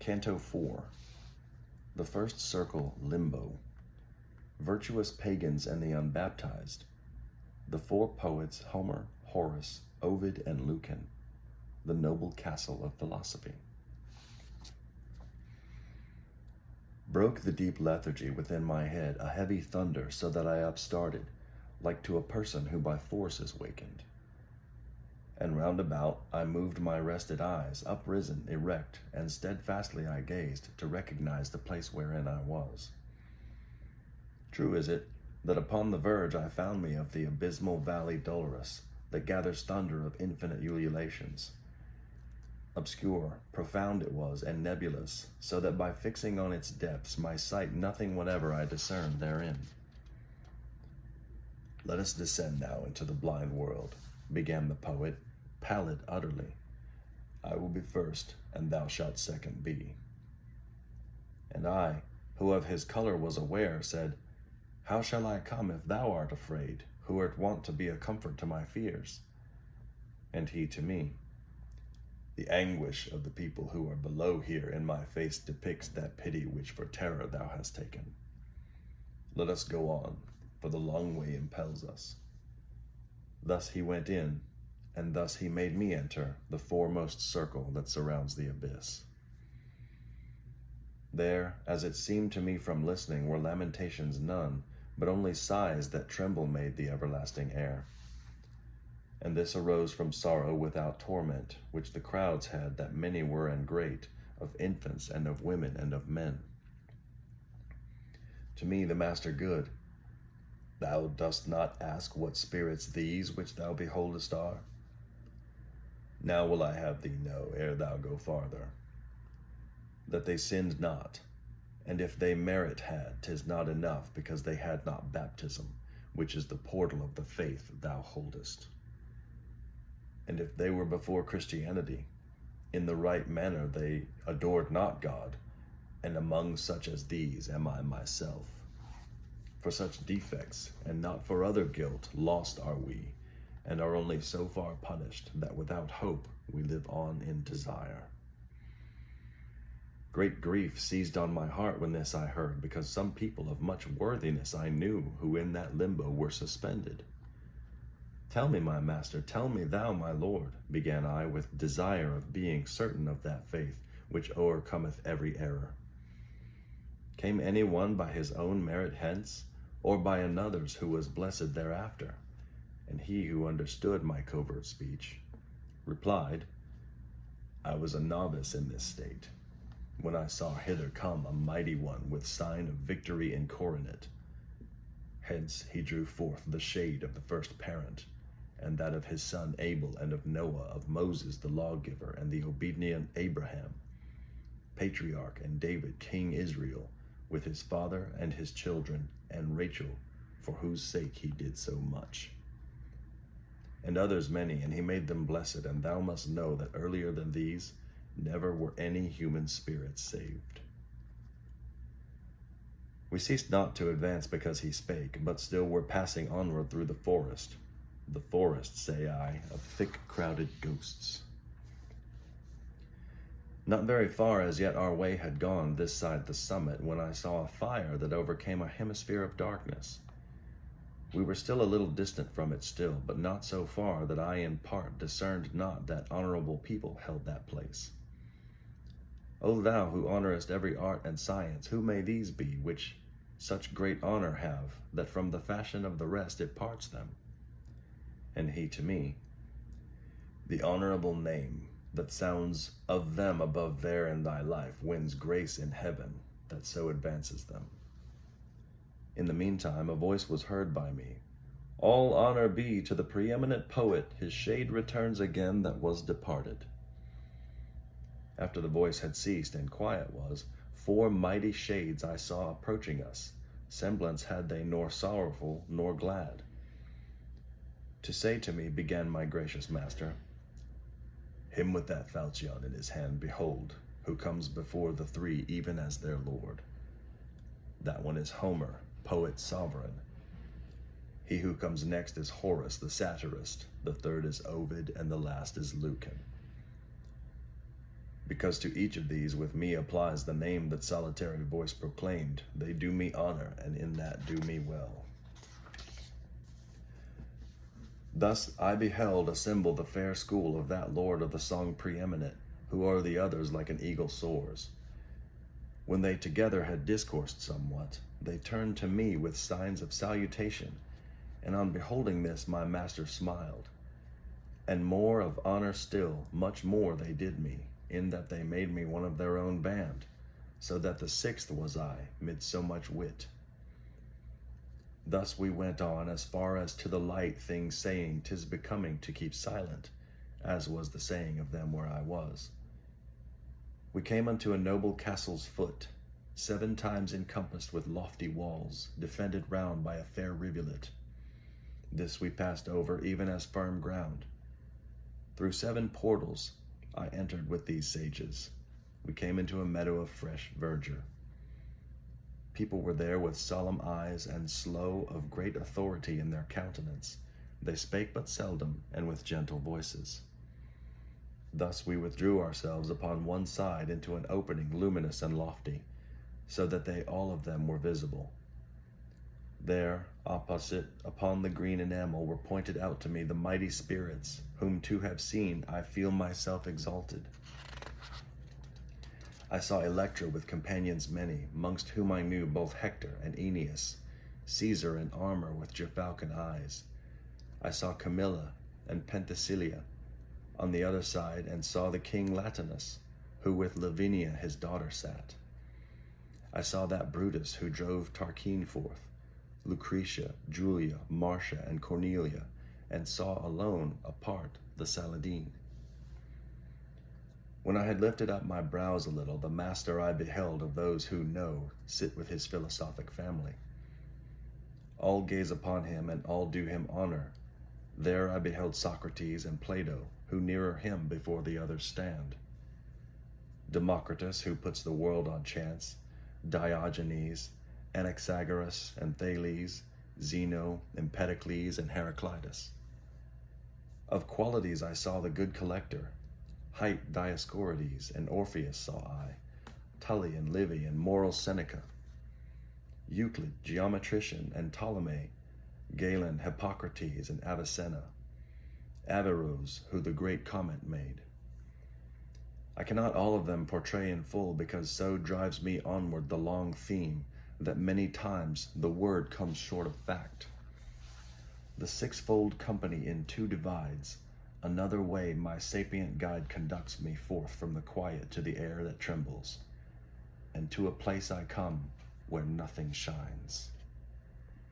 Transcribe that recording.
Canto IV. The first circle, limbo. Virtuous pagans and the unbaptized. The four poets, Homer, Horace, Ovid, and Lucan. The noble castle of philosophy. Broke the deep lethargy within my head a heavy thunder, so that I upstarted, like to a person who by force is wakened. And round about I moved my rested eyes, uprisen, erect, and steadfastly I gazed to recognize the place wherein I was. True is it that upon the verge I found me of the abysmal valley dolorous, that gathers thunder of infinite ululations. Obscure, profound it was, and nebulous, so that by fixing on its depths my sight nothing whatever I discerned therein. Let us descend now into the blind world, began the poet, pallid utterly. I will be first, and thou shalt second be. And I, who of his color was aware, said, How shall I come if thou art afraid, who art wont to be a comfort to my fears? And he to me, The anguish of the people who are below here in my face depicts that pity which for terror thou hast taken. Let us go on, for the long way impels us. Thus he went in, and thus he made me enter the foremost circle that surrounds the abyss. There, as it seemed to me from listening, were lamentations none, but only sighs that tremble made the everlasting air. And this arose from sorrow without torment, which the crowds had, that many were and great, of infants and of women and of men. To me the master good, Thou dost not ask what spirits these which thou beholdest are? Now will I have thee know, ere thou go farther, that they sinned not, and if they merit had, 'tis not enough, because they had not baptism, which is the portal of the faith thou holdest. And if they were before Christianity, in the right manner they adored not God, and among such as these am I myself. For such defects, and not for other guilt, lost are we, and are only so far punished that without hope we live on in desire. Great grief seized on my heart when this I heard, because some people of much worthiness I knew, who in that limbo were suspended. Tell me, my master, tell me thou, my lord, began I, with desire of being certain of that faith which o'ercometh every error. Came any one by his own merit hence, or by another's who was blessed thereafter? And he who understood my covert speech replied, I was a novice in this state, when I saw hither come a mighty one with sign of victory and coronet. Hence he drew forth the shade of the first parent, and that of his son Abel, and of Noah, of Moses the lawgiver, and the obedient Abraham, patriarch, and David king Israel, with his father and his children, and Rachel, for whose sake he did so much. And others many, and he made them blessed, and thou must know that earlier than these never were any human spirits saved. We ceased not to advance because he spake, but still were passing onward through the forest, say I, of thick crowded ghosts. Not very far as yet our way had gone this side the summit, when I saw a fire that overcame a hemisphere of darkness. We were still a little distant from it still, but not so far that I in part discerned not that honorable people held that place. O thou who honorest every art and science, who may these be, which such great honor have, that from the fashion of the rest it parts them? And he to me, The honorable name that sounds of them above there in thy life wins grace in heaven that so advances them. In the meantime a voice was heard by me, All honor be to the preeminent poet, his shade returns again that was departed. After the voice had ceased and quiet was, 4 mighty shades I saw approaching us, semblance had they nor sorrowful nor glad. To say to me, began my gracious master, Him with that falchion in his hand behold, who comes before the 3 even as their lord. That one is Homer, poet sovereign. He who comes next is Horace the satirist, the 3rd is Ovid, and the last is Lucan. because to each of these with me applies the name that solitary voice proclaimed. They do me honor, and in that do me well. Thus I beheld assemble the fair school of that lord of the song preeminent, who o'er the others like an eagle soars. When they together had discoursed somewhat, they turned to me with signs of salutation, and on beholding this my master smiled. And more of honor still, much more they did me, in that they made me one of their own band, so that the sixth was I, mid so much wit. Thus we went on as far as to the light things saying 'tis becoming to keep silent, as was the saying of them where I was. We came unto a noble castle's foot, 7 times encompassed with lofty walls, defended round by a fair rivulet. This we passed over even as firm ground. Through 7 portals I entered with these sages. We came into a meadow of fresh verdure. People were there with solemn eyes and slow, of great authority in their countenance. They spake but seldom, and with gentle voices. Thus we withdrew ourselves upon one side into an opening luminous and lofty, so that they all of them were visible. There, opposite, upon the green enamel, were pointed out to me the mighty spirits, whom to have seen I feel myself exalted. I saw Electra with companions many, mongst whom I knew both Hector and Aeneas, Caesar in armor with gerfalcon eyes. I saw Camilla and Penthesilea on the other side, and saw the king Latinus, who with Lavinia his daughter sat. I saw that Brutus who drove Tarquine forth, Lucretia, Julia, Marcia, and Cornelia, and saw alone, apart, the Saladine. When I had lifted up my brows a little, the master I beheld of those who know sit with his philosophic family. All gaze upon him, and all do him honor. There I beheld Socrates and Plato, who nearer him before the others stand. Democritus, who puts the world on chance, Diogenes, Anaxagoras and Thales, Zeno, Empedocles, and Heraclitus. Of qualities I saw the good collector, hight Dioscorides and Orpheus saw I, Tully and Livy and moral Seneca, Euclid, geometrician, and Ptolemy, Galen, Hippocrates, and Avicenna, Averroes, who the great comment made. I cannot all of them portray in full, because so drives me onward the long theme, that many times the word comes short of fact. The sixfold company in 2 divides. Another way my sapient guide conducts me forth from the quiet to the air that trembles, and to a place I come where nothing shines.